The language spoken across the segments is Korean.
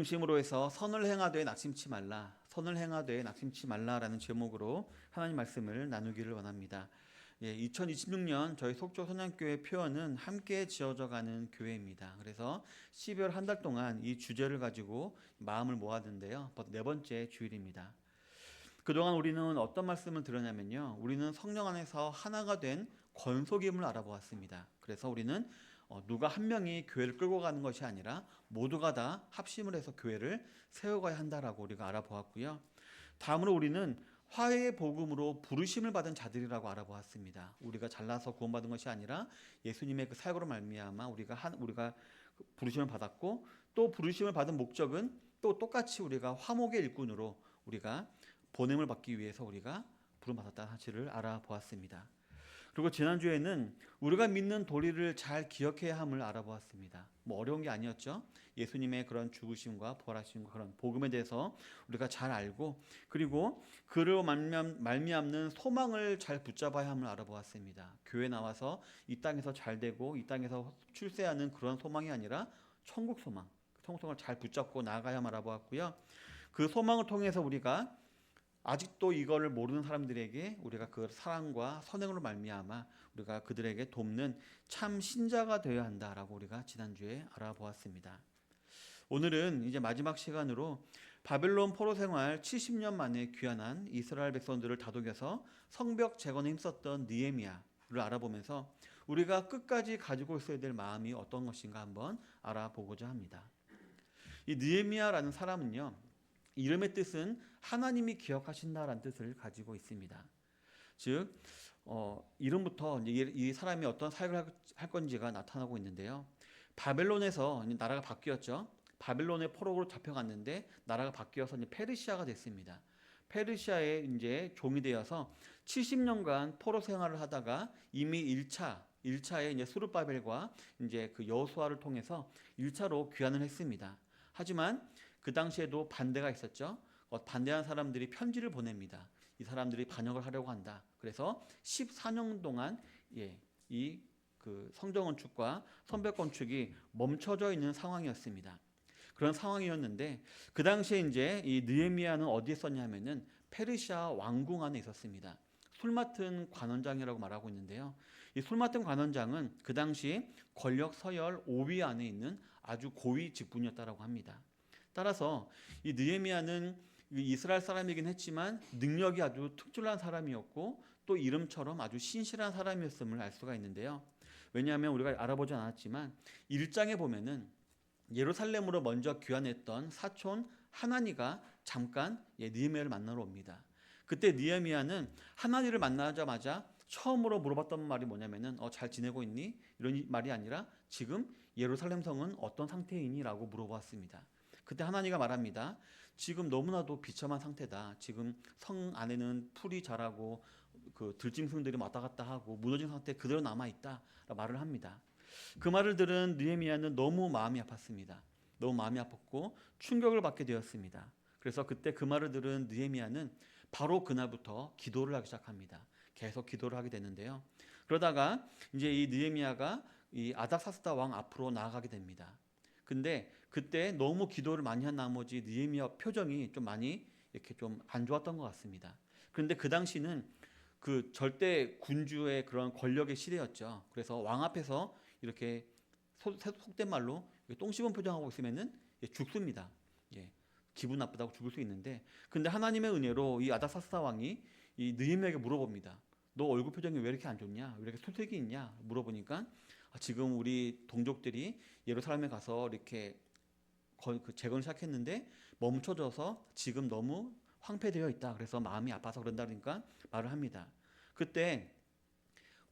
중심으로 해서 선을 행하되 낙심치 말라, 선을 행하되 낙심치 말라라는 제목으로 하나님 말씀을 나누기를 원합니다. 2026년 저희 속초 선양교회 표어는 함께 지어져가는 교회입니다. 그래서 12월 한 달 동안 이 주제를 가지고 마음을 모았는데요. 네 번째 주일입니다. 그동안 우리는 어떤 말씀을 들었냐면요, 우리는 성령 안에서 하나가 된 권속임을 알아보았습니다. 그래서 우리는 누가 한 명이 교회를 끌고 가는 것이 아니라 모두가 다 합심을 해서 교회를 세워가야 한다라고 우리가 알아보았고요. 다음으로 우리는 화해의 복음으로 부르심을 받은 자들이라고 알아보았습니다. 우리가 잘나서 구원받은 것이 아니라 예수님의 그 사역으로 말미암아 우리가 부르심을 받았고, 또 부르심을 받은 목적은 또 똑같이 우리가 화목의 일꾼으로 우리가 보냄을 받기 위해서 우리가 부름받았다는 사실을 알아보았습니다. 그리고 지난주에는 우리가 믿는 도리를 잘 기억해야 함을 알아보았습니다. 어려운 게 아니었죠. 예수님의 그런 죽으심과 부활하심과 그런 복음에 대해서 우리가 잘 알고, 그리고 그로 말미암는 소망을 잘 붙잡아야 함을 알아보았습니다. 교회 나와서 이 땅에서 잘 되고 이 땅에서 출세하는 그런 소망이 아니라 천국 소망, 천국 소망을 잘 붙잡고 나아가야 함을 알아보았고요. 그 소망을 통해서 우리가 아직도 이거를 모르는 사람들에게 우리가 그 사랑과 선행으로 말미암아 우리가 그들에게 돕는 참 신자가 되어야 한다라고 우리가 지난주에 알아보았습니다. 오늘은 이제 마지막 시간으로 바벨론 포로 생활 70년 만에 귀환한 이스라엘 백성들을 다독여서 성벽 재건에 힘썼던 느헤미야를 알아보면서 우리가 끝까지 가지고 있어야 될 마음이 어떤 것인가 한번 알아보고자 합니다. 이 느헤미야라는 사람은요, 이름의 뜻은 하나님이 기억하신다라는 뜻을 가지고 있습니다. 즉 이름부터 이 사람이 어떤 사역을 할 건지가 나타나고 있는데요. 바벨론에서 나라가 바뀌었죠. 바벨론의 포로로 잡혀갔는데 나라가 바뀌어서 이제 페르시아가 됐습니다. 페르시아의 이제 종이 되어서 70년간 포로 생활을 하다가 이미 1차에 이제 스룹바벨과 이제 그 여호수아를 통해서 1차로 귀환을 했습니다. 하지만 그 당시에도 반대가 있었죠. 반대한 사람들이 편지를 보냅니다. 이 사람들이 반역을 하려고 한다. 그래서 14년 동안 이 그 성전 건축과 성벽 건축이 멈춰져 있는 상황이었습니다. 그런 상황이었는데 그 당시에 이제 이 느헤미야는 어디에 있었냐면은 페르시아 왕궁 안에 있었습니다. 술 맡은 관원장이라고 말하고 있는데요. 이 술 맡은 관원장은 그 당시 권력 서열 5위 안에 있는 아주 고위 직분이었다라고 합니다. 따라서 이 느헤미야는 이스라엘 사람이긴 했지만 능력이 아주 특출난 사람이었고 또 이름처럼 아주 신실한 사람이었음을 알 수가 있는데요. 왜냐하면 우리가 알아보지 않았지만 1장에 보면은 예루살렘으로 먼저 귀환했던 사촌 하나니가 잠깐 느헤미야를 만나러 옵니다. 그때 느헤미야는 하나니를 만나자마자 처음으로 물어봤던 말이 뭐냐면은 잘 지내고 있니? 이런 말이 아니라 지금 예루살렘 성은 어떤 상태이니? 라고 물어봤습니다. 그때 하나니가 말합니다. 지금 너무나도 비참한 상태다. 지금 성 안에는 풀이 자라고 그 들짐승들이 왔다 갔다 하고 무너진 상태 그대로 남아있다 말을 합니다. 그 말을 들은 느헤미야는 너무 마음이 아팠습니다. 너무 마음이 아팠고 충격을 받게 되었습니다. 그래서 그때 그 말을 들은 느헤미야는 바로 그날부터 기도를 하기 시작합니다. 계속 기도를 하게 되는데요. 그러다가 이제 이 느헤미야가 이 아닥사스다 왕 앞으로 나아가게 됩니다. 근데 그때 너무 기도를 많이 한 나머지 느헤미야 표정이 좀 많이 이렇게 좀 안 좋았던 것 같습니다. 그런데 그 당시는 그 절대 군주의 그런 권력의 시대였죠. 그래서 왕 앞에서 이렇게 속된 말로 똥 씹은 표정하고 있으면은 죽습니다. 기분 나쁘다고 죽을 수 있는데, 근데 하나님의 은혜로 이 아닥사스다 왕이 이 느헤미야에게 물어봅니다. 너 얼굴 표정이 왜 이렇게 안 좋냐? 왜 이렇게 소색이 있냐? 물어보니까 지금 우리 동족들이 예루살렘에 가서 이렇게 재건을 시작했는데 멈춰져서 지금 너무 황폐되어 있다. 그래서 마음이 아파서 그런다 그러니까 말을 합니다. 그때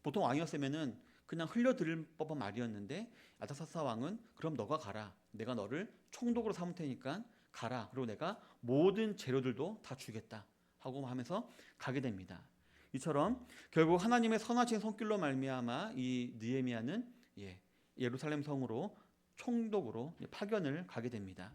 보통 왕이었으면은 그냥 흘려들을 법한 말이었는데 아닥사스다 왕은 그럼 너가 가라. 내가 너를 총독으로 삼을 테니까 가라. 그리고 내가 모든 재료들도 다 주겠다. 하고 하면서 가게 됩니다. 이처럼 결국 하나님의 선하신 손길로 말미암아 이 느헤미야는 예루살렘 성으로 총독으로 파견을 가게 됩니다.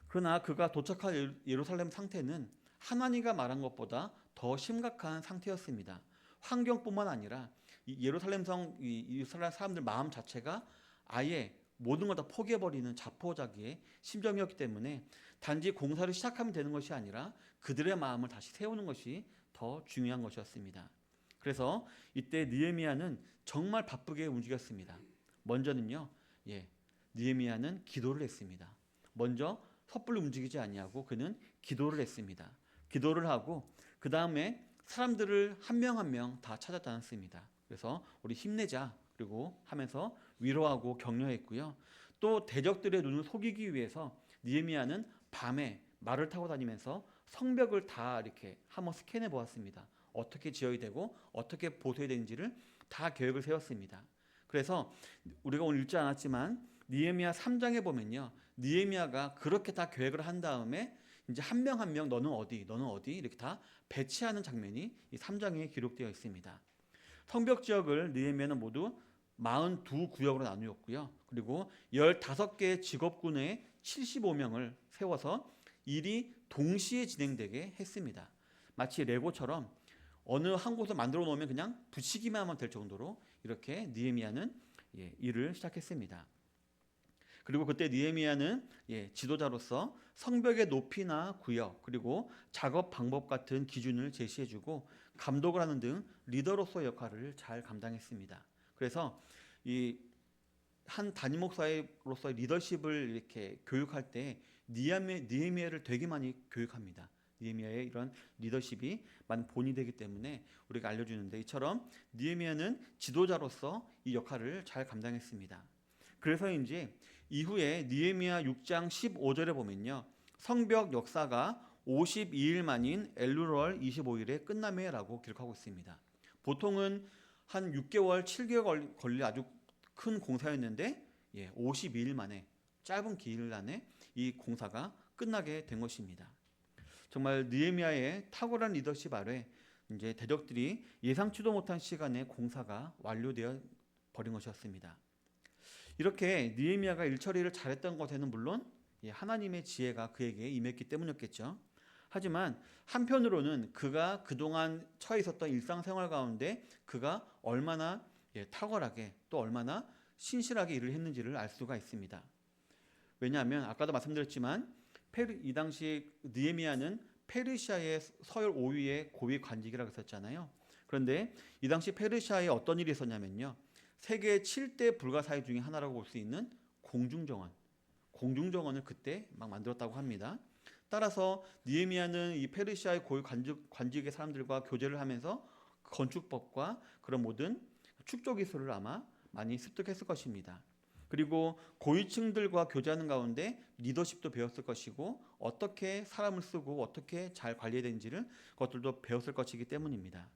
그러나 그가 도착한 예루살렘 상태는 하나님과 말한 것보다 더 심각한 상태였습니다. 환경뿐만 아니라 이 예루살렘 성, 이스라엘 사람들 마음 자체가 아예 모든 걸 다 포기해버리는 자포자기의 심정이었기 때문에 단지 공사를 시작하면 되는 것이 아니라 그들의 마음을 다시 세우는 것이 더 중요한 것이었습니다. 그래서 이때 느헤미야는 정말 바쁘게 움직였습니다. 먼저는요, 느헤미야는 기도를 했습니다. 먼저 섣불리 움직이지 아니하고 그는 기도를 했습니다. 기도를 하고 그 다음에 사람들을 한 명 한 명 다 찾아다녔습니다. 그래서 우리 힘내자 그리고 하면서 위로하고 격려했고요. 또 대적들의 눈을 속이기 위해서 느헤미야는 밤에 말을 타고 다니면서 성벽을 다 이렇게 한번 스캔해 보았습니다. 어떻게 지어야 되고 어떻게 보수해야 되는지를 다 계획을 세웠습니다. 그래서 우리가 오늘 읽지 않았지만 느헤미야 3장에 보면요, 느헤미야가 그렇게 다 계획을 한 다음에 이제 한 명 한 명 너는 어디 이렇게 다 배치하는 장면이 이 3장에 기록되어 있습니다. 성벽 지역을 느헤미야는 모두 42구역으로 나누었고요. 그리고 15개의 직업군의 75명을 세워서 일이 동시에 진행되게 했습니다. 마치 레고처럼 어느 한 곳을 만들어 놓으면 그냥 붙이기만 하면 될 정도로 이렇게 느헤미야는 일을 시작했습니다. 그리고 그때 느헤미야는 지도자로서 성벽의 높이나 구역 그리고 작업 방법 같은 기준을 제시해주고 감독을 하는 등 리더로서의 역할을 잘 감당했습니다. 그래서 이 한 담임 목사로서의 리더십을 이렇게 교육할 때 느헤미야를 되게 많이 교육합니다. 느헤미야의 이런 리더십이 많은 본이 되기 때문에 우리가 알려주는데 이처럼 느헤미야는 지도자로서 이 역할을 잘 감당했습니다. 그래서인지 이후에 느헤미야 6장 15절에 보면요, 성벽 역사가 52일 만인 엘루월 25일에 끝남에라고 기록하고 있습니다. 보통은 한 6개월, 7개월 걸릴 아주 큰 공사였는데 52일 만에 짧은 기일 안에 이 공사가 끝나게 된 것입니다. 정말 느헤미야의 탁월한 리더십 아래 이제 대적들이 예상치도 못한 시간에 공사가 완료되어 버린 것이었습니다. 이렇게 느헤미야가 일 처리를 잘했던 것에는 물론 하나님의 지혜가 그에게 임했기 때문이었겠죠. 하지만 한편으로는 그가 그동안 처해 있었던 일상생활 가운데 그가 얼마나 탁월하게 또 얼마나 신실하게 일을 했는지를 알 수가 있습니다. 왜냐하면 아까도 말씀드렸지만 이 당시 느헤미야는 페르시아의 서열 5위의 고위 관직이라고 했었잖아요. 그런데 이 당시 페르시아에 어떤 일이 있었냐면요, 세계 7대 불가사의 중에 하나라고 볼 수 있는 공중정원을 그때 막 만들었다고 합니다. 따라서 느헤미야는 이 페르시아의 고위 관직의 사람들과 교제를 하면서 건축법과 그런 모든 축조 기술을 아마 많이 습득했을 것입니다. 그리고 고위층들과 교제하는 가운데 리더십도 배웠을 것이고 어떻게 사람을 쓰고 어떻게 잘 관리해야 되는지를 그것들도 배웠을 것이기 때문입니다.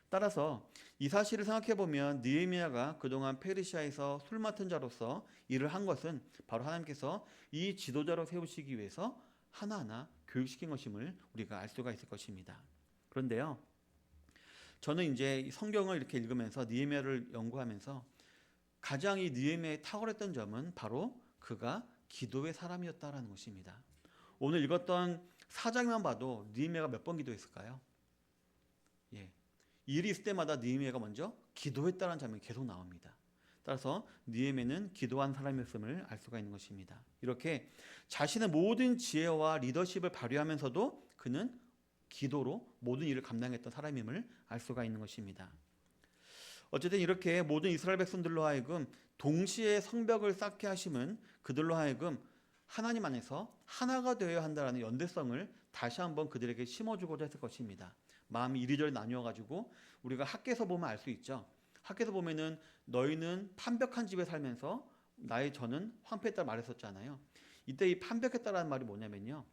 따라서 이 사실을 생각해 보면 느헤미야가 그동안 페르시아에서 술 맡은 자로서 일을 한 것은 바로 하나님께서 이 지도자로 세우시기 위해서 하나하나 교육시킨 것임을 우리가 알 수가 있을 것입니다. 그런데요, 저는 이제 성경을 이렇게 읽으면서 느헤미야를 연구하면서 가장 이 느헤미야의 탁월했던 점은 바로 그가 기도의 사람이었다라는 것입니다. 오늘 읽었던 4장만 봐도 느헤미야가 몇 번 기도했을까요? 일이 있을 때마다 느헤미야가 먼저 기도했다는 장면이 계속 나옵니다. 따라서 느헤미야는 기도한 사람이었음을 알 수가 있는 것입니다. 이렇게 자신의 모든 지혜와 리더십을 발휘하면서도 그는 기도로 모든 일을 감당했던 사람임을 알 수가 있는 것입니다. 어쨌든 이렇게 모든 이스라엘 백성들로 하여금 동시에 성벽을 쌓게 하심은 그들로 하여금 하나님 안에서 하나가 되어야 한다는 연대성을 다시 한번 그들에게 심어주고자 했을 것입니다. 마음이 이리저리 나뉘어가지고 우리가 학개서 보면 알 수 있죠. 학개서 보면은 너희는 판벽한 집에 살면서 나의 저는 황폐했다 말했었잖아요. 이때 이 판벽했다라는 말이 뭐냐면요,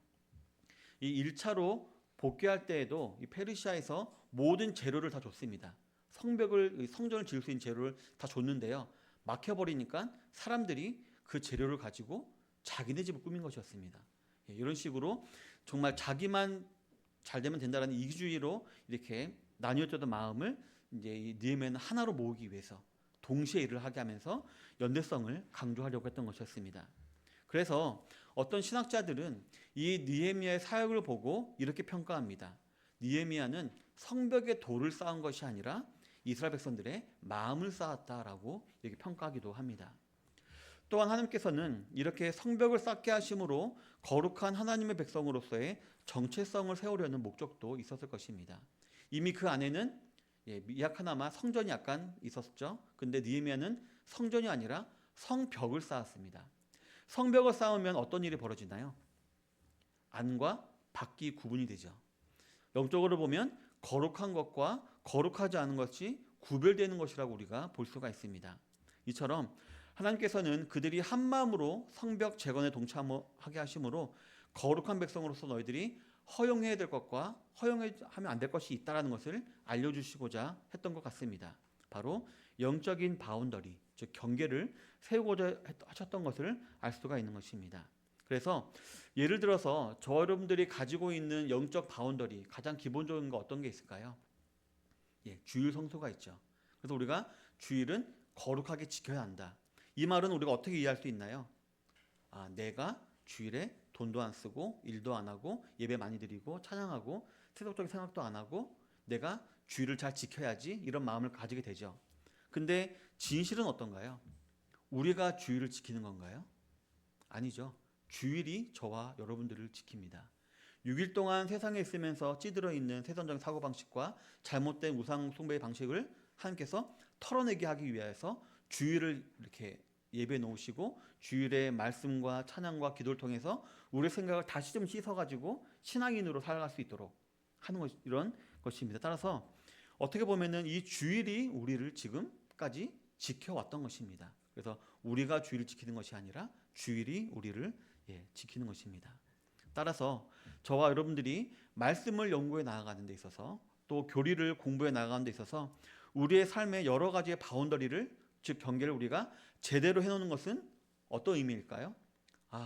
이 1차로 복귀할 때에도 이 페르시아에서 모든 재료를 다 줬습니다. 성전을 지을 수 있는 재료를 다 줬는데요, 막혀버리니까 사람들이 그 재료를 가지고 자기네 집을 꾸민 것이었습니다. 이런 식으로 정말 자기만 잘 되면 된다라는 이기주의로 이렇게 나뉘어졌던 마음을 이제 이 느헤미야는 하나로 모으기 위해서 동시에 일을 하게 하면서 연대성을 강조하려고 했던 것이었습니다. 그래서 어떤 신학자들은 이 느헤미야의 사역을 보고 이렇게 평가합니다. 느헤미야는 성벽의 돌을 쌓은 것이 아니라 이스라엘 백성들의 마음을 쌓았다라고 이렇게 평가하기도 합니다. 또한 하나님께서는 이렇게 성벽을 쌓게 하심으로 거룩한 하나님의 백성으로서의 정체성을 세우려는 목적도 있었을 것입니다. 이미 그 안에는 미약하나마 성전이 약간 있었죠. 근데 느헤미야는 성전이 아니라 성벽을 쌓았습니다. 성벽을 쌓으면 어떤 일이 벌어지나요? 안과 밖이 구분이 되죠. 영적으로 보면 거룩한 것과 거룩하지 않은 것이 구별되는 것이라고 우리가 볼 수가 있습니다. 이처럼 하나님께서는 그들이 한 마음으로 성벽 재건에 동참하게 하심으로 거룩한 백성으로서 너희들이 허용해야 될 것과 허용하면 안 될 것이 있다라는 것을 알려주시고자 했던 것 같습니다. 바로 영적인 바운더리, 즉 경계를 세우고자 하셨던 것을 알 수가 있는 것입니다. 그래서 예를 들어서 저 여러분들이 가지고 있는 영적 바운더리, 가장 기본적인 거 어떤 게 있을까요? 주일 성수가 있죠. 그래서 우리가 주일은 거룩하게 지켜야 한다. 이 말은 우리가 어떻게 이해할 수 있나요? 내가 주일에 돈도 안 쓰고 일도 안 하고 예배 많이 드리고 찬양하고 세속적인 생각도 안 하고 내가 주일을 잘 지켜야지, 이런 마음을 가지게 되죠. 근데 진실은 어떤가요? 우리가 주일을 지키는 건가요? 아니죠. 주일이 저와 여러분들을 지킵니다. 6일 동안 세상에 있으면서 찌들어 있는 세상적인 사고방식과 잘못된 우상 숭배의 방식을 하나님께서 털어내게 하기 위해서 주일을 이렇게 예배해 놓으시고 주일의 말씀과 찬양과 기도를 통해서 우리의 생각을 다시 좀 씻어가지고 신앙인으로 살아갈 수 있도록 하는 것, 이런 것입니다. 따라서 어떻게 보면은 이 주일이 우리를 지금까지 지켜왔던 것입니다. 그래서 우리가 주일을 지키는 것이 아니라 주일이 우리를 지키는 것입니다. 따라서 저와 여러분들이 말씀을 연구해 나아가는 데 있어서 또 교리를 공부해 나아가는 데 있어서 우리의 삶의 여러 가지의 바운더리를, 즉 경계를 우리가 제대로 해놓는 것은 어떤 의미일까요?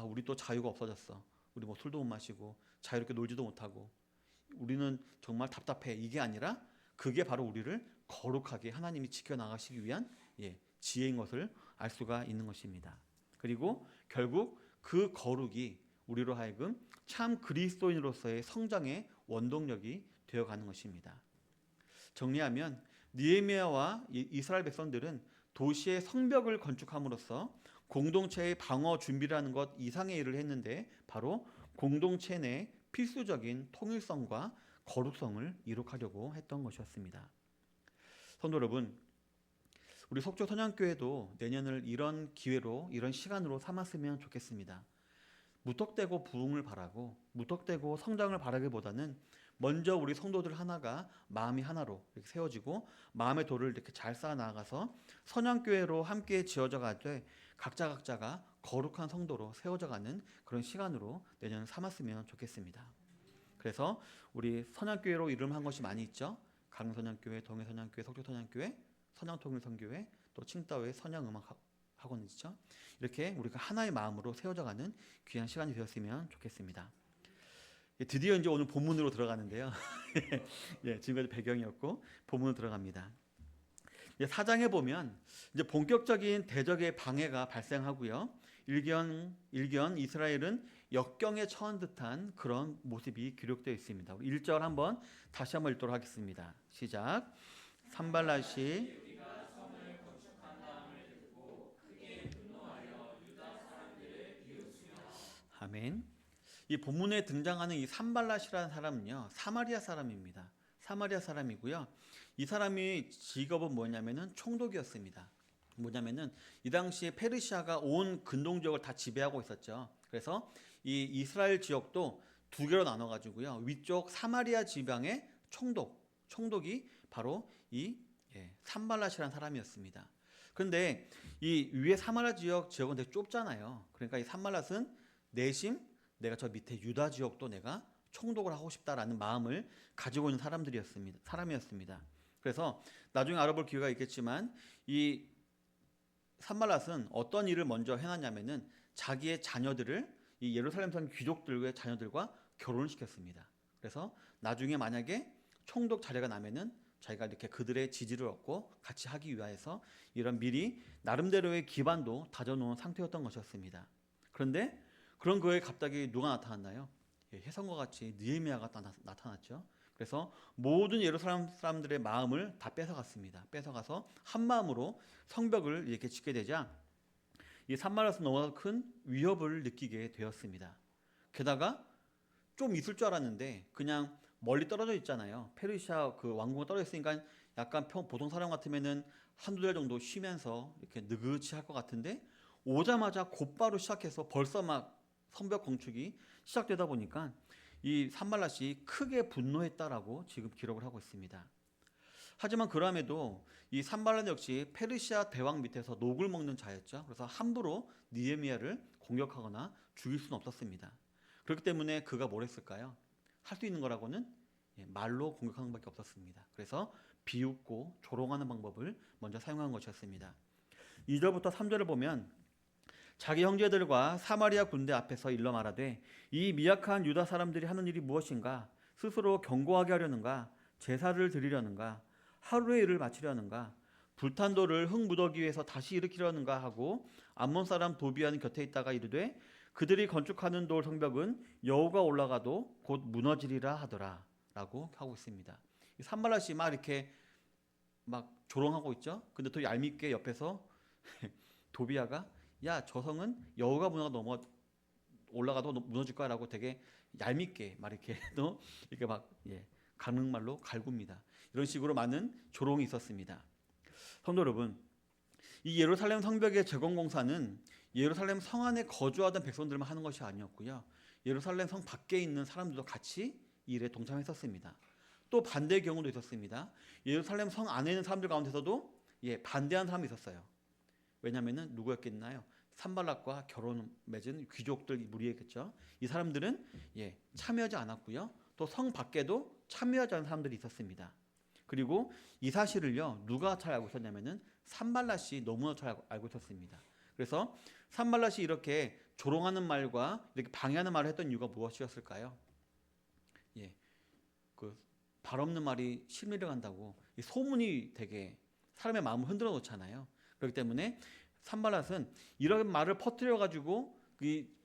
우리 또 자유가 없어졌어. 우리 뭐 술도 못 마시고 자유롭게 놀지도 못하고 우리는 정말 답답해. 이게 아니라 그게 바로 우리를 거룩하게 하나님이 지켜나가시기 위한 지혜인 것을 알 수가 있는 것입니다. 그리고 결국 그 거룩이 우리로 하여금 참 그리스도인으로서의 성장의 원동력이 되어가는 것입니다. 정리하면 느헤미야와 이스라엘 백성들은 도시의 성벽을 건축함으로써 공동체의 방어 준비라는 것 이상의 일을 했는데 바로 공동체 내 필수적인 통일성과 거룩성을 이룩하려고 했던 것이었습니다. 성도 여러분, 우리 속초 선양교회도 내년을 이런 기회로, 이런 시간으로 삼았으면 좋겠습니다. 무턱대고 부흥을 바라고 무턱대고 성장을 바라기보다는 먼저 우리 성도들 하나가 마음이 하나로 이렇게 세워지고 마음의 돌을 이렇게 잘 쌓아 나가서 선양교회로 함께 지어져 가되 각자가 거룩한 성도로 세워져가는 그런 시간으로 내년을 삼았으면 좋겠습니다. 그래서 우리 선양교회로 이름한 것이 많이 있죠. 강선양교회, 동해선양교회, 속초선양교회, 선양통일선교회, 또 칭따오의 선양음악학원 있죠. 이렇게 우리가 하나의 마음으로 세워져가는 귀한 시간이 되었으면 좋겠습니다. 드디어 이제 오늘 본문으로 들어가는데요. 지금까지 배경이었고 본문으로 들어갑니다. 4장에 보면 이제 본격적인 대적의 방해가 발생하고요. 일견 이스라엘은 역경에 처한 듯한 그런 모습이 기록되어 있습니다. 우리 1절 한번 다시 한번 읽도록 하겠습니다. 시작. 산발랏이 아멘. 이 본문에 등장하는 이 산발랏이라는 사람은요, 사마리아 사람입니다. 사마리아 사람이고요. 이 사람이 직업은 뭐냐면은 총독이었습니다. 뭐냐면은 이 당시에 페르시아가 온 근동 지역을 다 지배하고 있었죠. 그래서 이 이스라엘 지역도 두 개로 나눠 가지고요. 위쪽 사마리아 지방의 총독이 바로 이 산발랏이라는 사람이었습니다. 그런데 이 위에 사마리아 지역은 되게 좁잖아요. 그러니까 이 산발랏은 내심 내가 저 밑에 유다 지역도 내가 총독을 하고 싶다라는 마음을 가지고 있는 사람이었습니다. 그래서 나중에 알아볼 기회가 있겠지만 이 산발랏은 어떤 일을 먼저 해놨냐면은 자기의 자녀들을 이 예루살렘 산 귀족들의 자녀들과 결혼을 시켰습니다. 그래서 나중에 만약에 총독 자리가 나면은 자기가 이렇게 그들의 지지를 얻고 같이 하기 위해서 이런 미리 나름대로의 기반도 다져놓은 상태였던 것이었습니다. 그런데 그런 거에 갑자기 누가 나타났나요? 혜성과 같이 느헤미야가 나타났죠. 그래서 모든 예루살렘 사람들의 마음을 다 뺏어갔습니다. 뺏어가서 한 마음으로 성벽을 이렇게 짓게 되자 이 산발라스는 너무나 큰 위협을 느끼게 되었습니다. 게다가 좀 있을 줄 알았는데 그냥 멀리 떨어져 있잖아요. 페르시아 그 왕국에 떨어져 있으니까 약간 보통 사람 같으면은 한두 달 정도 쉬면서 이렇게 느긋이 할 것 같은데 오자마자 곧바로 시작해서 벌써 막 성벽 건축이 시작되다 보니까 이 산발랏이 크게 분노했다라고 지금 기록을 하고 있습니다. 하지만 그럼에도 이 산발랏 역시 페르시아 대왕 밑에서 녹을 먹는 자였죠. 그래서 함부로 느헤미야를 공격하거나 죽일 수는 없었습니다. 그렇기 때문에 그가 뭘 했을까요? 할 수 있는 거라고는 말로 공격하는 것밖에 없었습니다. 그래서 비웃고 조롱하는 방법을 먼저 사용한 것이었습니다. 2절부터 3절을 보면 자기 형제들과 사마리아 군대 앞에서 일러 말하되 이 미약한 유다 사람들이 하는 일이 무엇인가? 스스로 견고하게 하려는가? 제사를 드리려는가? 하루의 일을 마치려는가? 불탄 돌을 흙 묻어기 위해서 다시 일으키려는가 하고 암몬 사람 도비안 곁에 있다가 이르되 그들이 건축하는 돌 성벽은 여호가 올라가도 곧 무너지리라 하더라 라고 하고 있습니다. 산발랏이 막 이렇게 막 조롱하고 있죠. 근데 또 얄밉게 옆에서 도비아가 야, 저 성은 여호가 올라가도 무너질 거야라고 되게 얄밉게 막 이렇게 또 이렇게 막 강릉말로 갈굽니다. 이런 식으로 많은 조롱이 있었습니다. 성도 여러분, 이 예루살렘 성벽의 재건 공사는 예루살렘 성 안에 거주하던 백성들만 하는 것이 아니었고요. 예루살렘 성 밖에 있는 사람들도 같이 이 일에 동참했었습니다. 또 반대의 경우도 있었습니다. 예루살렘 성 안에 있는 사람들 가운데서도 반대하는 사람이 있었어요. 왜냐하면 누구였겠나요? 산발락과 결혼 맺은 귀족들 무리였겠죠. 이 사람들은 참여하지 않았고요. 또 성 밖에도 참여하지 않은 사람들이 있었습니다. 그리고 이 사실을요 누가 잘 알고 있었냐면은 산발랏이 너무나 잘 알고 있었습니다. 그래서 산발랏이 이렇게 조롱하는 말과 이렇게 방해하는 말을 했던 이유가 무엇이었을까요? 그 발 없는 말이 실미를 간다고 이 소문이 되게 사람의 마음을 흔들어 놓잖아요. 그렇기 때문에 산발랏은 이런 말을 퍼뜨려 가지고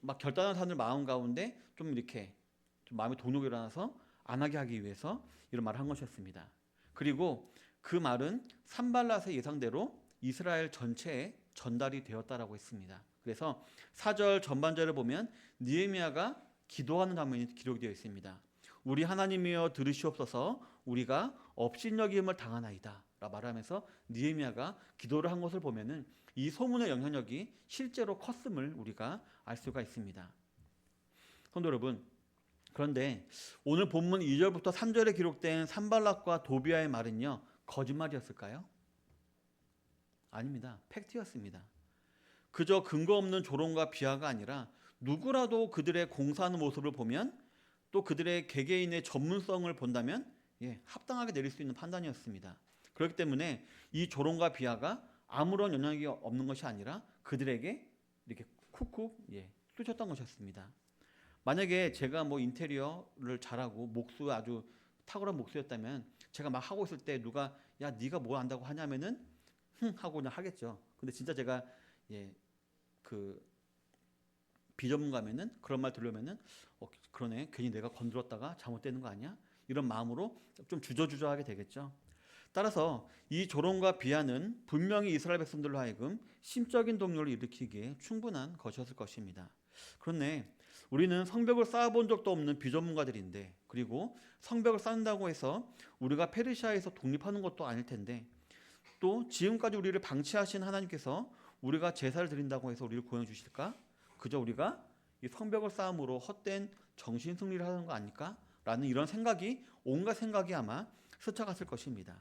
막 결단한 사람들 마음 가운데 좀 이렇게 좀 마음에 동요가 일어나서 안 하게 하기 위해서 이런 말을 한 것이었습니다. 그리고 그 말은 산발랏의 예상대로 이스라엘 전체에 전달이 되었다라고 했습니다. 그래서 4절 전반절을 보면 느헤미야가 기도하는 장면이 기록되어 있습니다. 우리 하나님이여 들으시옵소서 우리가 업신여김을 당하나이다 라 말하면서 느헤미야가 기도를 한 것을 보면은 이 소문의 영향력이 실제로 컸음을 우리가 알 수가 있습니다. 성도 여러분, 그런데 오늘 본문 2절부터 3절에 기록된 산발락과 도비아의 말은요 거짓말이었을까요? 아닙니다. 팩트였습니다. 그저 근거 없는 조롱과 비하가 아니라 누구라도 그들의 공사하는 모습을 보면 또 그들의 개개인의 전문성을 본다면 합당하게 내릴 수 있는 판단이었습니다. 그렇기 때문에 이 조롱과 비하가 아무런 영향이 없는 것이 아니라 그들에게 이렇게 쿡쿡 쑤셨던 것이었습니다. 만약에 제가 뭐 인테리어를 잘하고 목수 아주 탁월한 목수였다면 제가 막 하고 있을 때 누가 야 네가 뭐 안다고 하냐면은 하고 그냥 하겠죠. 근데 진짜 제가 그 비전문가면은 그런 말 들으면은 그러네 괜히 내가 건드렸다가 잘못되는 거 아니야? 이런 마음으로 좀 주저주저하게 되겠죠. 따라서 이 조롱과 비하는 분명히 이스라엘 백성들로 하여금 심적인 동요를 일으키기에 충분한 것이었을 것입니다. 그런데 우리는 성벽을 쌓아본 적도 없는 비전문가들인데 그리고 성벽을 쌓는다고 해서 우리가 페르시아에서 독립하는 것도 아닐 텐데 또 지금까지 우리를 방치하신 하나님께서 우리가 제사를 드린다고 해서 우리를 구원해 주실까? 그저 우리가 이 성벽을 쌓음으로 헛된 정신 승리를 하는 거 아닐까? 라는 이런 생각이 온갖 생각이 아마 스쳐갔을 것입니다.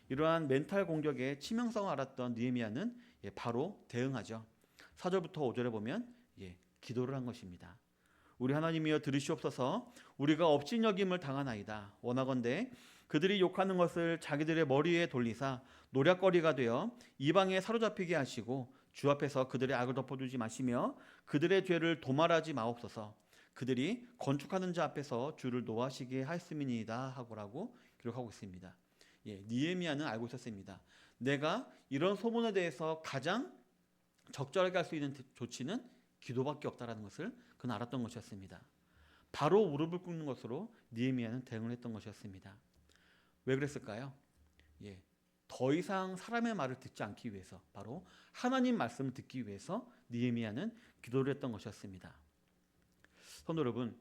이러한 멘탈 공격의 치명성을 알았던 느헤미야는 바로 대응하죠. 4절부터 5절에 보면 기도를 한 것입니다. 우리 하나님이여 들으시옵소서 우리가 업신여김을 당하나이다. 원하건대 그들이 욕하는 것을 자기들의 머리에 돌리사 노략거리가 되어 이방에 사로잡히게 하시고 주 앞에서 그들의 악을 덮어주지 마시며 그들의 죄를 도말하지 마옵소서. 그들이 건축하는 자 앞에서 주를 노하시게 하였음이니이다 하고라고 기록하고 있습니다. 느헤미야는 알고 있었습니다. 내가 이런 소문에 대해서 가장 적절하게 할 수 있는 조치는 기도밖에 없다라는 것을 그는 알았던 것이었습니다. 바로 무릎을 꿇는 것으로 느헤미야는 대응을 했던 것이었습니다. 왜 그랬을까요? 더 이상 사람의 말을 듣지 않기 위해서, 바로 하나님 말씀을 듣기 위해서 느헤미야는 기도를 했던 것이었습니다. 성도 여러분,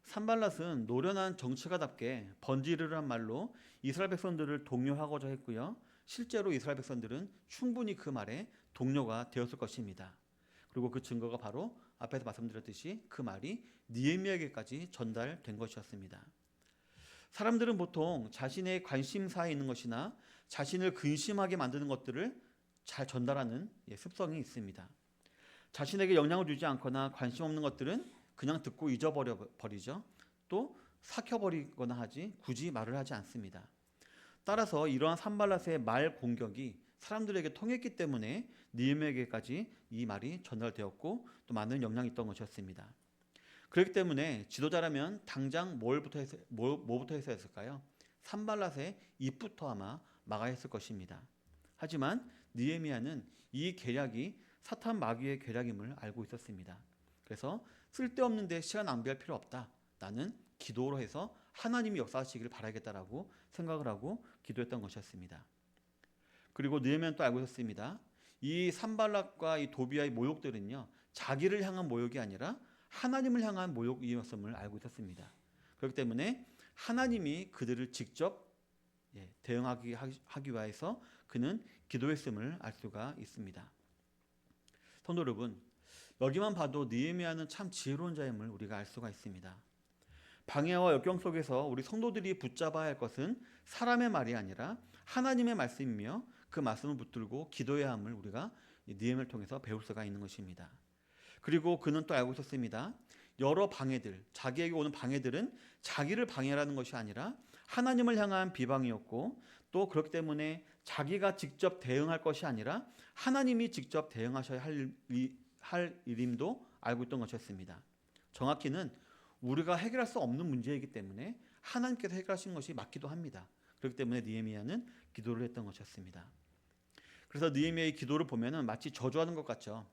산발랏은 노련한 정치가답게 번지르르한 말로 이스라엘 백성들을 동요하고자 했고요. 실제로 이스라엘 백성들은 충분히 그 말에 동료가 되었을 것입니다. 그리고 그 증거가 바로 앞에서 말씀드렸듯이 그 말이 느헤미야에게까지 전달된 것이었습니다. 사람들은 보통 자신의 관심사에 있는 것이나 자신을 근심하게 만드는 것들을 잘 전달하는 습성이 있습니다. 자신에게 영향을 주지 않거나 관심 없는 것들은 그냥 듣고 잊어버리죠. 또 삭혀버리거나 하지 굳이 말을 하지 않습니다. 따라서 이러한 산발랏의 말 공격이 사람들에게 통했기 때문에 느헤미야에게까지 이 말이 전달되었고 또 많은 영향이 있던 것이었습니다. 그렇기 때문에 지도자라면 당장 뭐부터 해서 했을까요? 산발랏의 입부터 아마 막아야 했을 것입니다. 하지만 느헤미야는 이 계략이 사탄 마귀의 계략임을 알고 있었습니다. 그래서 쓸데없는 데 시간 낭비할 필요 없다. 나는 기도로 해서 하나님이 역사하시기를 바라겠다라고 생각을 하고 기도했던 것이었습니다. 그리고 느헤미야는 또 알고 있었습니다. 이 산발랏과 이 도비아의 모욕들은요, 자기를 향한 모욕이 아니라 하나님을 향한 모욕이었음을 알고 있었습니다. 그렇기 때문에 하나님이 그들을 직접 대응하기 위해서 그는 기도했음을 알 수가 있습니다. 성도 여러분, 여기만 봐도 느헤미야는 참 지혜로운 자임을 우리가 알 수가 있습니다. 방해와 역경 속에서 우리 성도들이 붙잡아야 할 것은 사람의 말이 아니라 하나님의 말씀이며 그 말씀을 붙들고 기도해야 함을 우리가 느헤미야를 통해서 배울 수가 있는 것입니다. 그리고 그는 또 알고 있었습니다. 여러 방해들, 자기에게 오는 방해들은 자기를 방해하는 것이 아니라 하나님을 향한 비방이었고, 또 그렇기 때문에 자기가 직접 대응할 것이 아니라 하나님이 직접 대응하셔야 할 일임도 알고 있던 것이었습니다. 정확히는 우리가 해결할 수 없는 문제이기 때문에 하나님께서 해결하시는 것이 맞기도 합니다. 그렇기 때문에 느헤미야는 기도를 했던 것이었습니다. 그래서 느헤미야의 기도를 보면은 마치 저주하는 것 같죠.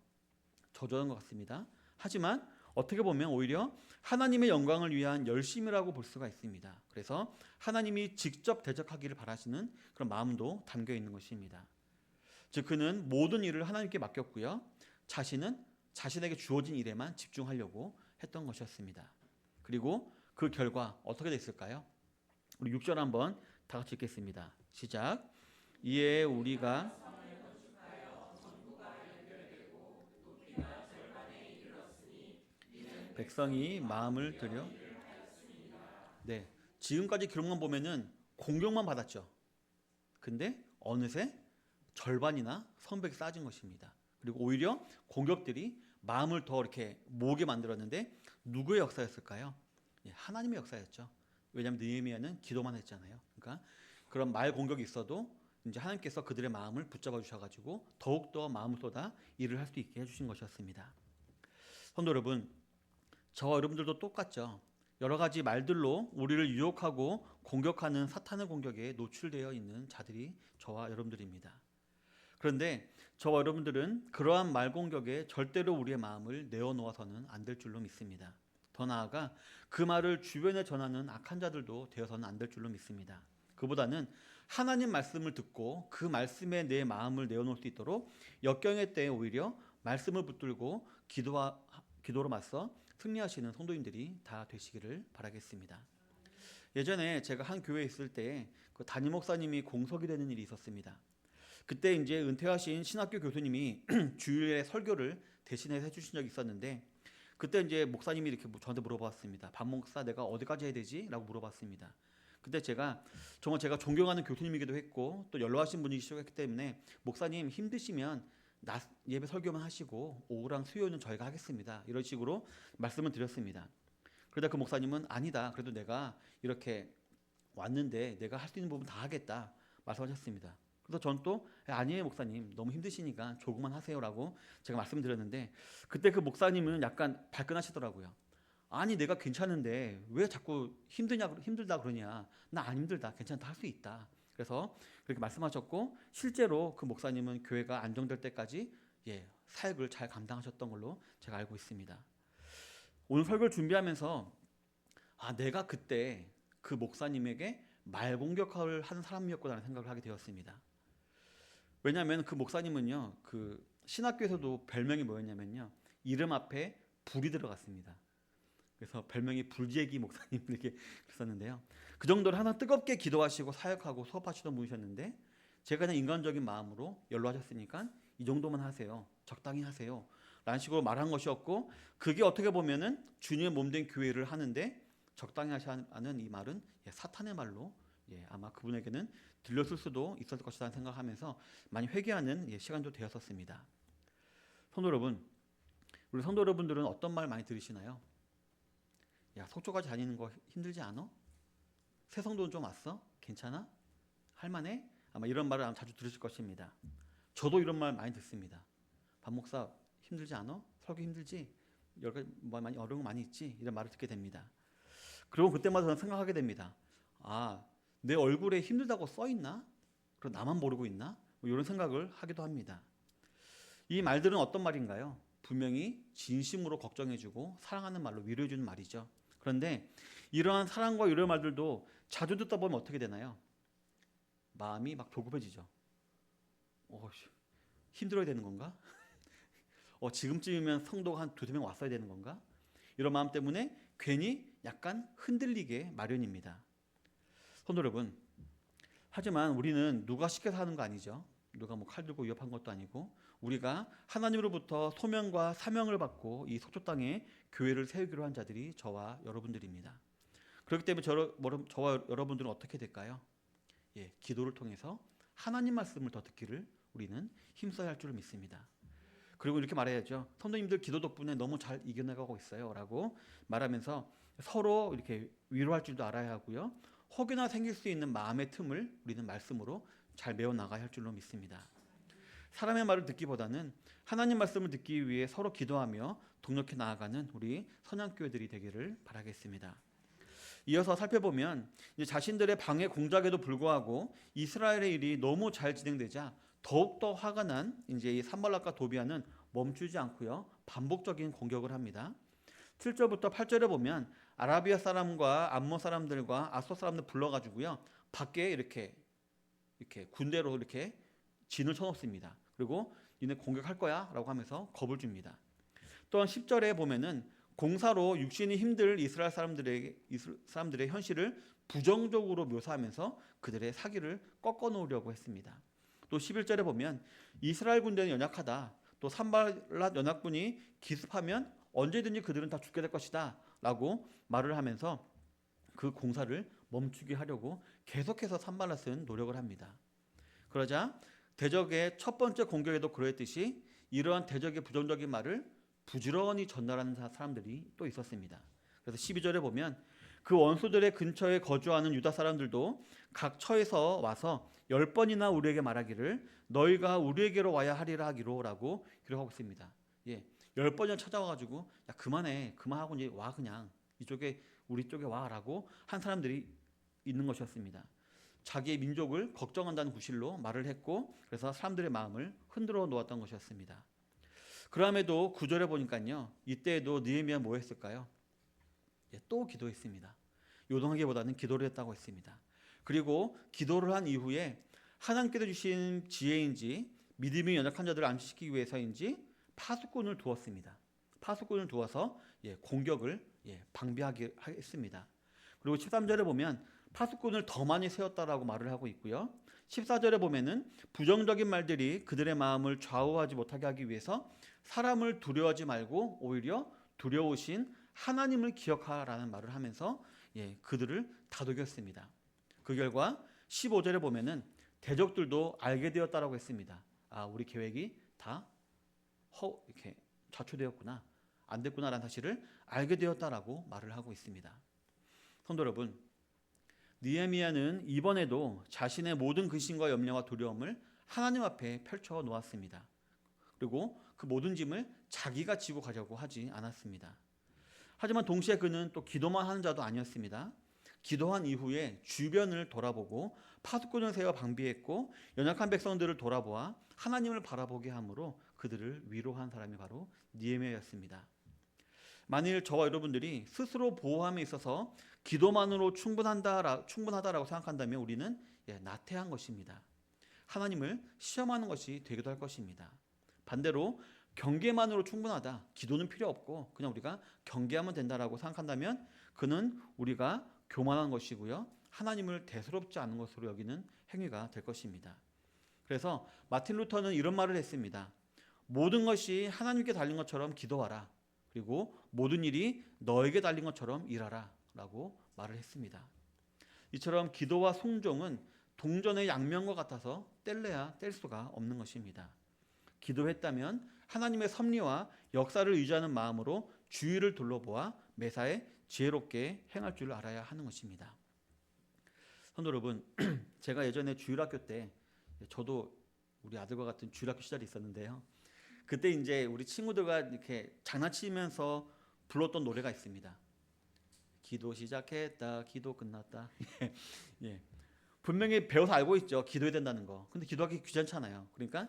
저주하는 것 같습니다. 하지만 어떻게 보면 오히려 하나님의 영광을 위한 열심이라고 볼 수가 있습니다. 그래서 하나님이 직접 대적하기를 바라시는 그런 마음도 담겨 있는 것입니다. 즉 그는 모든 일을 하나님께 맡겼고요. 자신은 자신에게 주어진 일에만 집중하려고 했던 것이었습니다. 그리고 그 결과 어떻게 됐을까요? 우리 6절 한번 다 같이 읽겠습니다. 시작. 이에 우리가 백성이 마음을 들여 지금까지 기록만 보면은 공격만 받았죠. 근데 어느새 절반이나 성벽이 쌓아진 것입니다. 그리고 오히려 공격들이 마음을 더 이렇게 모으게 만들었는데 누구의 역사였을까요? 하나님의 역사였죠. 왜냐하면 느헤미야는 기도만 했잖아요. 그러니까 그런 말 공격이 있어도 이제 하나님께서 그들의 마음을 붙잡아 주셔가지고 더욱더 마음을 쏟아 일을 할 수 있게 해주신 것이었습니다. 성도 여러분, 저와 여러분들도 똑같죠. 여러 가지 말들로 우리를 유혹하고 공격하는 사탄의 공격에 노출되어 있는 자들이 저와 여러분들입니다. 그런데 저와 여러분들은 그러한 말 공격에 절대로 우리의 마음을 내어놓아서는 안 될 줄로 믿습니다. 더 나아가 그 말을 주변에 전하는 악한 자들도 되어서는 안 될 줄로 믿습니다. 그보다는 하나님 말씀을 듣고 그 말씀에 내 마음을 내어놓을 수 있도록 역경의 때에 오히려 말씀을 붙들고 기도로 맞서 승리하시는 성도님들이 다 되시기를 바라겠습니다. 예전에 제가 한 교회에 있을 때 그 담임 목사님이 공석이 되는 일이 있었습니다. 그때 이제 은퇴하신 신학교 교수님이 주일에 설교를 대신해서 해주신 적이 있었는데, 그때 이제 목사님이 이렇게 저한테 물어봤습니다. 박 목사, 내가 어디까지 해야 되지? 라고 물어봤습니다. 그때 제가 정말 제가 존경하는 교수님이기도 했고 또 연로하신 분이시기 때문에, 목사님 힘드시면 낮 예배 설교만 하시고 오후랑 수요일은 저희가 하겠습니다, 이런 식으로 말씀을 드렸습니다. 그러다 그 목사님은 아니다, 그래도 내가 이렇게 왔는데 내가 할 수 있는 부분 다 하겠다 말씀하셨습니다. 그래서 전 또 아니에요 목사님, 너무 힘드시니까 조금만 하세요라고 제가 말씀드렸는데, 그때 그 목사님은 약간 발끈하시더라고요. 아니 내가 괜찮은데 왜 자꾸 힘들다 그러냐, 나 안 힘들다, 괜찮다, 할 수 있다. 그래서 그렇게 말씀하셨고, 실제로 그 목사님은 교회가 안정될 때까지 사역을 잘 감당하셨던 걸로 제가 알고 있습니다. 오늘 설교를 준비하면서 내가 그때 그 목사님에게 말 공격을 하는 사람이었구나라는 생각을 하게 되었습니다. 왜냐하면 그 목사님은요, 그 신학교에서도 별명이 뭐였냐면요, 이름 앞에 불이 들어갔습니다. 그래서 별명이 불제기 목사님 이렇게 그랬었는데요. 그 정도로 항상 뜨겁게 기도하시고 사역하고 수업하시던 분이셨는데, 제가 그냥 인간적인 마음으로 연로하셨으니까 이 정도만 하세요, 적당히 하세요 라는 식으로 말한 것이었고, 그게 어떻게 보면은 주님의 몸된 교회를 하는데 적당히 하시는 이 말은 사탄의 말로 아마 그분에게는 들렸을 수도 있었을 것이라는 생각하면서 많이 회개하는 시간도 되었었습니다. 성도 여러분, 우리 성도 여러분들은 어떤 말 많이 들으시나요? 야, 속초까지 다니는 거 힘들지 않아? 새 성도는 좀 왔어? 괜찮아? 할만해? 아마 이런 말을 아마 자주 들으실 것입니다. 저도 이런 말 많이 듣습니다. 박 목사 힘들지 않아? 설교 힘들지? 여러 가지 많이 어려운 거 많이 있지? 이런 말을 듣게 됩니다. 그리고 그때마다 저는 생각하게 됩니다. 아, 내 얼굴에 힘들다고 써있나? 그럼 나만 모르고 있나? 뭐 이런 생각을 하기도 합니다. 이 말들은 어떤 말인가요? 분명히 진심으로 걱정해주고 사랑하는 말로 위로해주는 말이죠. 그런데 이러한 사랑과 위로의 말들도 자주 듣다 보면 어떻게 되나요? 마음이 막 조급해지죠. 힘들어야 되는 건가? 지금쯤이면 성도가 한 두세 명 왔어야 되는 건가? 이런 마음 때문에 괜히 약간 흔들리게 마련입니다. 성도 여러분, 하지만 우리는 누가 시켜서 하는 거 아니죠. 누가 뭐 칼 들고 위협한 것도 아니고, 우리가 하나님으로부터 소명과 사명을 받고 이 속초 땅에 교회를 세우기로 한 자들이 저와 여러분들입니다. 그렇기 때문에 저와 여러분들은 어떻게 될까요? 기도를 통해서 하나님 말씀을 더 듣기를 우리는 힘써야 할 줄 믿습니다. 그리고 이렇게 말해야죠. 성도님들 기도 덕분에 너무 잘 이겨나가고 있어요 라고 말하면서 서로 이렇게 위로할 줄도 알아야 하고요, 혹여나 생길 수 있는 마음의 틈을 우리는 말씀으로 잘 메워나가야 할 줄로 믿습니다. 사람의 말을 듣기보다는 하나님 말씀을 듣기 위해 서로 기도하며 동력해 나아가는 우리 선양교회들이 되기를 바라겠습니다. 이어서 살펴보면 자신들의 방해 공작에도 불구하고 이스라엘의 일이 너무 잘 진행되자 더욱더 화가 난 이 산발락과 도비아는 멈추지 않고요, 반복적인 공격을 합니다. 7절부터 8절에 보면 아라비아 사람과 암몬 사람들과 아소 사람들 불러가지고요, 밖에 이렇게 군대로 이렇게 진을 쳐놓습니다. 그리고 니네 공격할 거야 라고 하면서 겁을 줍니다. 또한 10절에 보면은 공사로 육신이 힘들 이스라엘 사람들의 현실을 부정적으로 묘사하면서 그들의 사기를 꺾어 놓으려고 했습니다. 또 11절에 보면 이스라엘 군대는 연약하다, 또 산발랏 연합군이 기습하면 언제든지 그들은 다 죽게 될 것이다 라고 말을 하면서 그 공사를 멈추게 하려고 계속해서 산발랏은 노력을 합니다. 그러자 대적의 첫 번째 공격에도 그랬듯이 이러한 대적의 부정적인 말을 부지런히 전달하는 사람들이 또 있었습니다. 그래서 12절에 보면 그 원수들의 근처에 거주하는 유다 사람들도 각 처에서 와서 10번이나 우리에게 말하기를 너희가 우리에게로 와야 하리라 하기로 라고 기록하고 있습니다. 10번이나 찾아와가지고 야 그만해, 그만하고 이제 와, 그냥 이쪽에 우리 쪽에 와라고 한 사람들이 있는 것이었습니다. 자기의 민족을 걱정한다는 구실로 말을 했고, 그래서 사람들의 마음을 흔들어 놓았던 것이었습니다. 그럼에도 9절에 보니까요, 이때에도 느헤미야 뭐 했을까요? 또 기도했습니다. 요동하기보다는 기도를 했다고 했습니다. 그리고 기도를 한 이후에 하나님께서 주신 지혜인지 믿음이 연약한 자들을 안식시키기 위해서인지 파수꾼을 두었습니다. 파수꾼을 두어서 공격을 방비하게 했습니다. 그리고 13절에 보면 파수꾼을 더 많이 세웠다라고 말을 하고 있고요. 14절에 보면은 부정적인 말들이 그들의 마음을 좌우하지 못하게 하기 위해서 사람을 두려워하지 말고 오히려 두려우신 하나님을 기억하라는 말을 하면서 그들을 다독였습니다. 그 결과 15절에 보면은 대적들도 알게 되었다라고 했습니다. 아, 우리 계획이 다 이렇게 좌초되었구나, 안 됐구나라는 사실을 알게 되었다라고 말을 하고 있습니다. 성도 여러분, 느헤미야는 이번에도 자신의 모든 근심과 염려와 두려움을 하나님 앞에 펼쳐 놓았습니다. 그리고 그 모든 짐을 자기가 지고 가려고 하지 않았습니다. 하지만 동시에 그는 또 기도만 하는 자도 아니었습니다. 기도한 이후에 주변을 돌아보고 파수꾼을 세워 방비했고 연약한 백성들을 돌아보아 하나님을 바라보게 함으로 그들을 위로한 사람이 바로 느헤미야였습니다. 만일 저와 여러분들이 스스로 보호함에 있어서 기도만으로 충분하다라고 생각한다면 우리는 나태한 것입니다. 하나님을 시험하는 것이 되기도 할 것입니다. 반대로 경계만으로 충분하다, 기도는 필요 없고 그냥 우리가 경계하면 된다라고 생각한다면 그는 우리가 교만한 것이고요, 하나님을 대수롭지 않은 것으로 여기는 행위가 될 것입니다. 그래서 마틴 루터는 이런 말을 했습니다. 모든 것이 하나님께 달린 것처럼 기도하라. 그리고 모든 일이 너에게 달린 것처럼 일하라 라고 말을 했습니다. 이처럼 기도와 순종은 동전의 양면과 같아서 뗄래야 뗄 수가 없는 것입니다. 기도했다면 하나님의 섭리와 역사를 의지하는 마음으로 주위를 둘러보아 매사에 지혜롭게 행할 줄 알아야 하는 것입니다. 성도 여러분, 제가 예전에 주일학교 때, 저도 우리 아들과 같은 주일학교 시절이 있었는데요. 그때 이제 우리 친구들과 이렇게 장난치면서 불렀던 노래가 있습니다. 기도 시작했다, 기도 끝났다. 예. 분명히 배워서 알고 있죠. 기도해야 된다는 거. 근데 기도하기 귀찮잖아요. 그러니까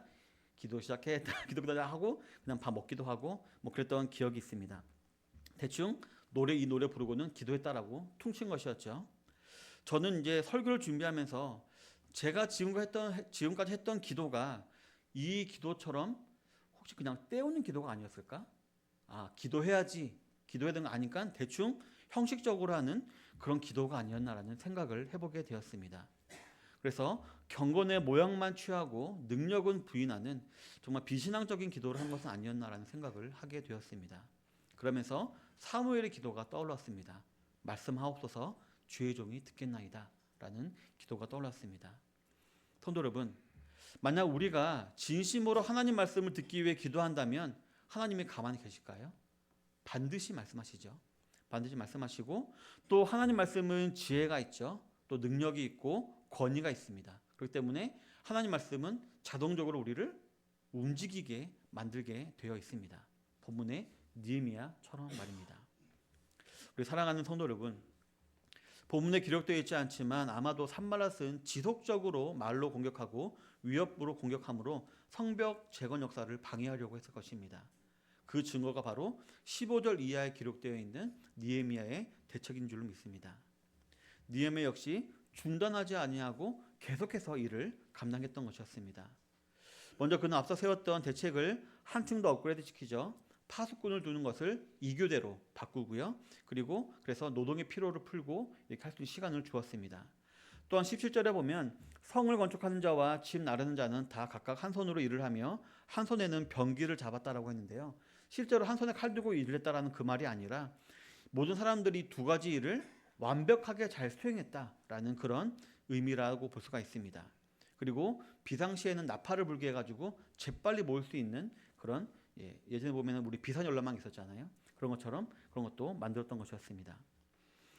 기도 시작했다, 기도 끝났다 하고 그냥 밥 먹기도 하고 뭐 그랬던 기억이 있습니다. 대충 이 노래 부르고는 기도했다라고 퉁친 것이었죠. 저는 이제 설교를 준비하면서 제가 지금까지 했던 기도가 이 기도처럼 혹시 그냥 때우는 기도가 아니었을까? 기도해야지, 기도해야 되는 거 아니까 대충 형식적으로 하는 그런 기도가 아니었나라는 생각을 해보게 되었습니다. 그래서 경건의 모양만 취하고 능력은 부인하는 정말 비신앙적인 기도를 한 것은 아니었나라는 생각을 하게 되었습니다. 그러면서 사무엘의 기도가 떠올랐습니다. 말씀하옵소서, 주의 종이 듣겠나이다 라는 기도가 떠올랐습니다. 성도 여러분, 만약 우리가 진심으로 하나님 말씀을 듣기 위해 기도한다면 하나님이 가만히 계실까요? 반드시 말씀하시죠. 반드시 말씀하시고, 또 하나님 말씀은 지혜가 있죠. 또 능력이 있고 권위가 있습니다. 그렇기 때문에 하나님 말씀은 자동적으로 우리를 움직이게 만들게 되어 있습니다. 본문의 느헤미야처럼 말입니다. 우리 사랑하는 성도 여러분, 본문에 기록되어 있지 않지만 아마도 산발랏은 지속적으로 말로 공격하고 위협으로 공격함으로 성벽 재건 역사를 방해하려고 했을 것입니다. 그 증거가 바로 15절 이하에 기록되어 있는 느헤미야의 대책인 줄 믿습니다. 느헤미야 역시 중단하지 아니하고 계속해서 일을 감당했던 것이었습니다. 먼저 그는 앞서 세웠던 대책을 한층 더 업그레이드 시키죠. 파수꾼을 두는 것을 2교대로 바꾸고요. 그리고 그래서 노동의 피로를 풀고 이렇게 할 수 있는 시간을 주었습니다. 또한 17절에 보면 성을 건축하는 자와 집 나르는 자는 다 각각 한 손으로 일을 하며 한 손에는 병기를 잡았다라고 했는데요. 실제로 한 손에 칼 들고 일을 했다라는 그 말이 아니라 모든 사람들이 두 가지 일을 완벽하게 잘 수행했다라는 그런 의미라고 볼 수가 있습니다. 그리고 비상시에는 나팔을 불게 해가지고 재빨리 모을 수 있는 그런, 예전에 보면 우리 비산연락망 있었잖아요. 그런 것처럼 그런 것도 만들었던 것이었습니다.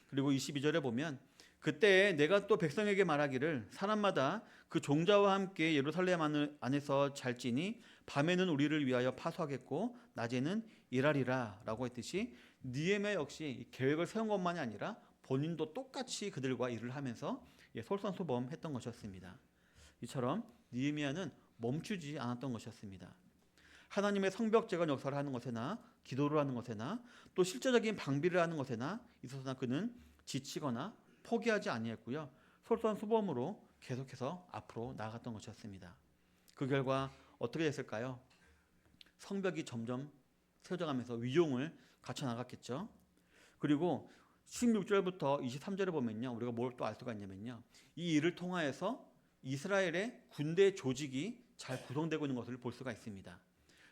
그리고 22절에 보면 그때 내가 또 백성에게 말하기를 사람마다 그 종자와 함께 예루살렘 안에서 잘지니 밤에는 우리를 위하여 파수하겠고 낮에는 일하리라 라고 했듯이 느헤미야 역시 계획을 세운 것만이 아니라 본인도 똑같이 그들과 일을 하면서 솔선수범했던 것이었습니다. 이처럼 느헤미야는 멈추지 않았던 것이었습니다. 하나님의 성벽 재건 역사를 하는 것에나 기도를 하는 것에나 또 실제적인 방비를 하는 것에나 있어서나 그는 지치거나 포기하지 아니했고요. 솔선수범으로 계속해서 앞으로 나아갔던 것이었습니다. 그 결과 어떻게 됐을까요? 성벽이 점점 세워져가면서 위용을 갖춰 나갔겠죠. 그리고 16절부터 23절에 보면요, 우리가 뭘 또 알 수가 있냐면요, 이 일을 통하여서 이스라엘의 군대 조직이 잘 구성되고 있는 것을 볼 수가 있습니다.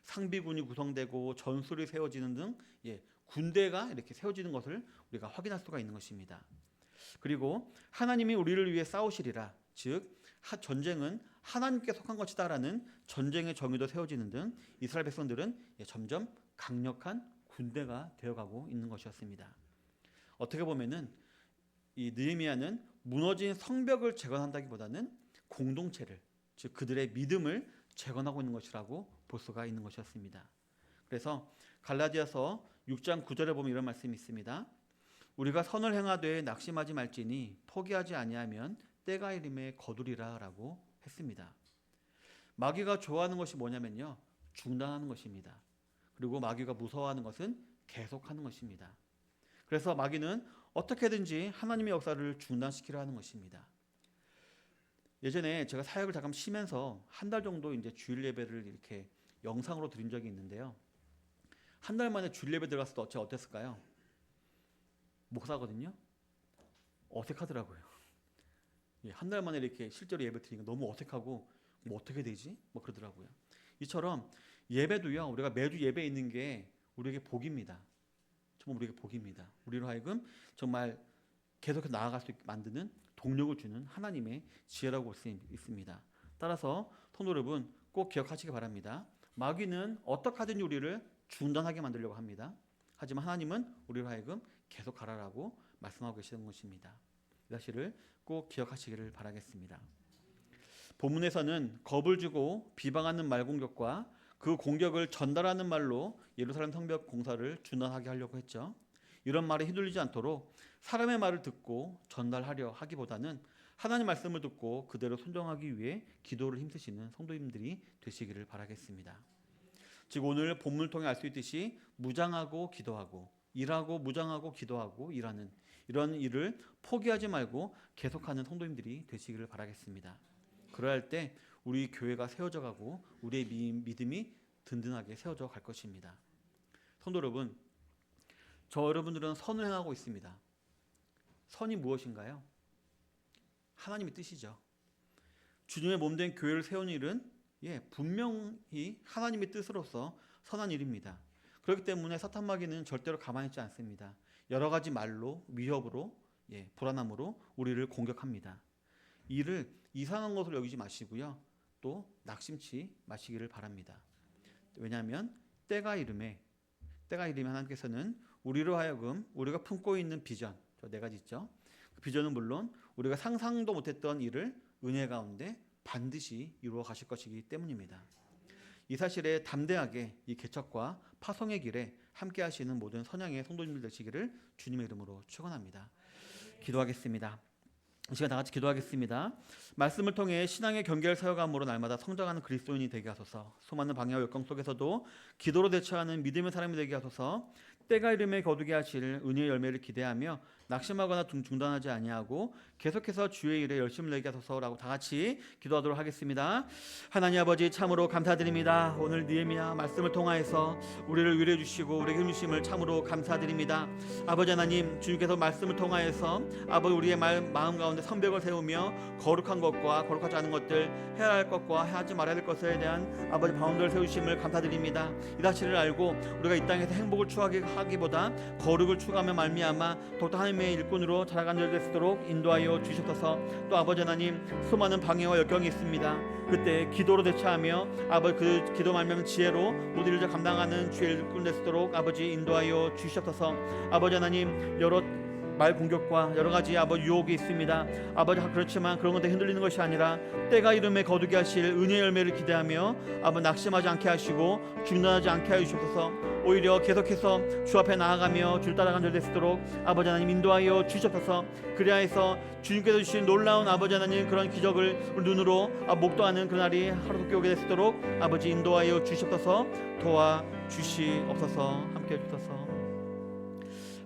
상비군이 구성되고 전술이 세워지는 등 군대가 이렇게 세워지는 것을 우리가 확인할 수가 있는 것입니다. 그리고 하나님이 우리를 위해 싸우시리라, 즉 전쟁은 하나님께 속한 것이다라는 전쟁의 정의도 세워지는 등 이스라엘 백성들은 점점 강력한 군대가 되어가고 있는 것이었습니다. 어떻게 보면은 이 느헤미야는 무너진 성벽을 재건한다기보다는 공동체를, 즉 그들의 믿음을 재건하고 있는 것이라고 볼 수가 있는 것이었습니다. 그래서 갈라디아서 6장 9절에 보면 이런 말씀이 있습니다. 우리가 선을 행하되 낙심하지 말지니 포기하지 아니하면 때가 이름에 거두리라 라고 했습니다. 마귀가 좋아하는 것이 뭐냐면요, 중단하는 것입니다. 그리고 마귀가 무서워하는 것은 계속하는 것입니다. 그래서 마귀는 어떻게든지 하나님의 역사를 중단시키려 하는 것입니다. 예전에 제가 사역을 잠깐 쉬면서 한 달 정도 이제 주일 예배를 이렇게 영상으로 드린 적이 있는데요. 한 달 만에 주일 예배 들어갔을 때 어땠을까요? 목사거든요. 어색하더라고요. 한 달 만에 이렇게 실제로 예배 드리니까 너무 어색하고 뭐 어떻게 되지? 뭐 그러더라고요. 이처럼 예배도요. 우리가 매주 예배 있는 게 우리에게 복입니다. 정말 우리에게 복입니다. 우리로 하여금 정말 계속해서 나아갈 수 있게 만드는 동력을 주는 하나님의 지혜라고 볼 수 있습니다. 따라서 성도 여러분 꼭 기억하시기 바랍니다. 마귀는 어떻게 하든지 우리를 중단하게 만들려고 합니다. 하지만 하나님은 우리로 하여금 계속 가라라고 말씀하고 계시는 것입니다. 이 사실을 꼭 기억하시기를 바라겠습니다. 본문에서는 겁을 주고 비방하는 말 공격과 그 공격을 전달하는 말로 예루살렘 성벽 공사를 중단하게 하려고 했죠. 이런 말에 휘둘리지 않도록 사람의 말을 듣고 전달하려 하기보다는 하나님 말씀을 듣고 그대로 순종하기 위해 기도를 힘쓰시는 성도님들이 되시기를 바라겠습니다. 즉 오늘 본문을 통해 알 수 있듯이 무장하고 기도하고 일하고 무장하고 기도하고 일하는 이런 일을 포기하지 말고 계속하는 성도님들이 되시기를 바라겠습니다. 그럴 때 우리 교회가 세워져 가고 우리의 믿음이 든든하게 세워져 갈 것입니다. 성도 여러분, 저 여러분들은 선을 행하고 있습니다. 선이 무엇인가요? 하나님의 뜻이죠. 주님의 몸된 교회를 세우는 일은 분명히 하나님의 뜻으로서 선한 일입니다. 그렇기 때문에 사탄 마귀는 절대로 가만히 있지 않습니다. 여러 가지 말로, 위협으로, 불안함으로 우리를 공격합니다. 이를 이상한 것으로 여기지 마시고요. 또 낙심치 마시기를 바랍니다. 왜냐하면 때가 이름에 하나님께서는 우리로 하여금 우리가 품고 있는 비전, 저 네 가지 있죠. 그 비전은 물론 우리가 상상도 못했던 일을 은혜 가운데 반드시 이루어 가실 것이기 때문입니다. 이 사실에 담대하게 이 개척과 파송의 길에 함께 하시는 모든 선양의 성도님들 되시기를 주님의 이름으로 축원합니다. 기도하겠습니다. 이 시간 다 같이 기도하겠습니다. 말씀을 통해 신앙의 경계를 세워감으로 날마다 성장하는 그리스도인이 되게 하소서. 수많은 방해와 역경 속에서도 기도로 대처하는 믿음의 사람이 되게 하소서. 때가 이름에 거두게 하실 은혜의 열매를 기대하며 낙심하거나 중단하지 아니하고 계속해서 주의 일에 열심을 내게 하소서라고 다 같이 기도하도록 하겠습니다. 하나님 아버지 참으로 감사드립니다. 오늘 느헤미야 말씀을 통하여서 우리를 위로해 주시고 우리에게 힘 주심을 참으로 감사드립니다. 아버지 하나님, 주님께서 말씀을 통하여서 아버지 우리의 마음 가운데 성벽을 세우며 거룩한 것과 거룩하지 않은 것들, 해야 할 것과 하지 말아야 될 것에 대한 아버지 바운더를 세우심을 감사드립니다. 이 사실을 알고 우리가 이 땅에서 행복을 추구하기보다 거룩을 추구하며 말미암아 더욱더 하나님의 일꾼으로 자라가는 자 될 수 있도록 인도하여 주시옵소서. 또 아버지 하나님, 수많은 방해와 역경이 있습니다. 그때 기도로 대처하며 아버지 그 기도 말미암은 지혜로 모든 일을 감당하는 주의 일꾼 될 수 있도록 아버지 인도하여 주시옵소서. 아버지 하나님, 여러 말 공격과 여러 가지 아버지 유혹이 있습니다. 아버지 그렇지만 그런 것에 흔들리는 것이 아니라 때가 이름에 거두게 하실 은혜의 열매를 기대하며 아버지 낙심하지 않게 하시고 중단하지 않게 하여 주옵소서. 오히려 계속해서 주 앞에 나아가며 주를 따라가는 자 될 수 있도록 아버지 하나님 인도하여 주시옵소서. 그리하여서 주님께서 주신 놀라운 아버지 하나님 그런 기적을 우리 눈으로 목도하는 그날이 하루도 오게 될 수 있도록 아버지 인도하여 주시옵소서. 도와주시옵소서. 함께 해주소서.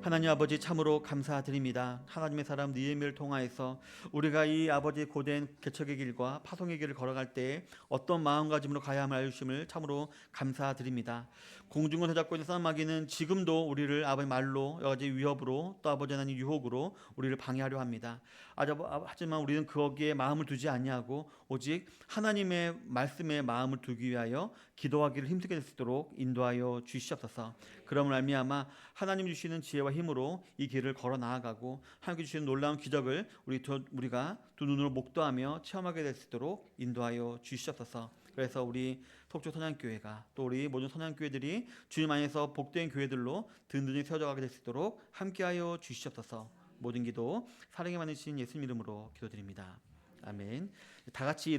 하나님 아버지 참으로 감사드립니다. 하나님의 사람 느헤미야를 통하여서 우리가 이 아버지 고된 개척의 길과 파송의 길을 걸어갈 때 어떤 마음가짐으로 가야 함을 알려주심을 참으로 감사드립니다. 공중을 되잡고 있는 사탄 마귀는 지금도 우리를 아버지 말로 여러 가지 위협으로 또 아버지 하나님 유혹으로 우리를 방해하려 합니다. 하지만 우리는 거기에 마음을 두지 아니하고 오직 하나님의 말씀에 마음을 두기 위하여 기도하기를 힘쓰게 될 수 있도록 인도하여 주시옵소서. 그러므로 말미암아 하나님 주시는 지혜와 힘으로 이 길을 걸어 나아가고 하나님께 주시는 놀라운 기적을 우리가 두 눈으로 목도하며 체험하게 될 수 있도록 인도하여 주시옵소서. 그래서 우리 속초 선양교회가 또 우리 모든 선양교회들이 주님 안에서 복된 교회들로 든든히 세워져가게 될 수 있도록 함께하여 주시옵소서. 모든 기도 사랑에 많으신 예수님 이름으로 기도드립니다. 아멘. 다 같이